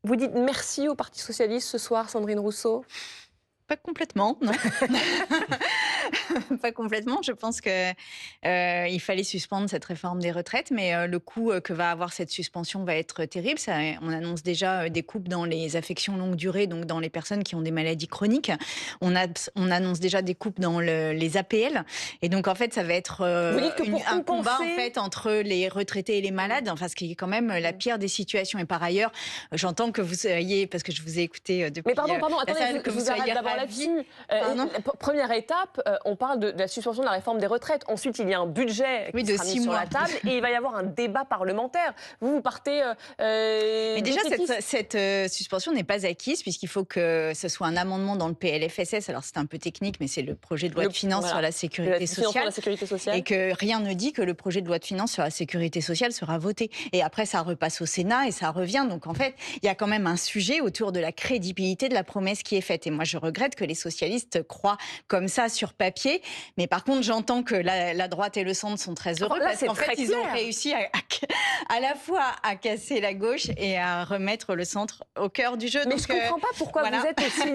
Vous dites merci au Parti socialiste ce soir, Sandrine Rousseau? Pas complètement, non. Pas complètement. Je pense que il fallait suspendre cette réforme des retraites, mais le coût que va avoir cette suspension va être terrible. Ça, on annonce déjà des coupes dans les affections longue durée, donc dans les personnes qui ont des maladies chroniques. On annonce déjà des coupes dans les APL, et donc en fait, ça va être Vous dites que pour un combat en compenser... fait entre les retraités et les malades, enfin ce qui est quand même la pire des situations. Et par ailleurs, j'entends que vous soyez, parce que je vous ai écouté Mais depuis pardon, la attendez, salle, que je vous vous arrête soyez d'abord ravis. là-dessus. Pardon. Première étape, on parle de la suspension de la réforme des retraites. Ensuite, il y a un budget Oui, qui de sera mis 6 sur mois. la table et il va y avoir un débat parlementaire. Vous partez Mais déjà, défaitiste. cette suspension n'est pas acquise, puisqu'il faut que ce soit un amendement dans le PLFSS. Alors, c'est un peu technique, mais c'est le projet de loi de finances sur Voilà, la sécurité financement de sociale. la sécurité Et sociale. que rien ne dit que le projet de loi de finances sur la sécurité sociale sera voté. Et après, ça repasse au Sénat et ça revient. Donc, en fait, il y a quand même un sujet autour de la crédibilité de la promesse qui est faite. Et moi, je regrette que les socialistes croient comme ça sur papier. Mais par contre, j'entends que la droite et le centre sont très Enfin, heureux là, parce c'est qu'en fait, très ils ont clair. réussi à la fois à casser la gauche et à remettre le centre au cœur du jeu. Mais Donc, je comprends pas pourquoi vous voilà. êtes aussi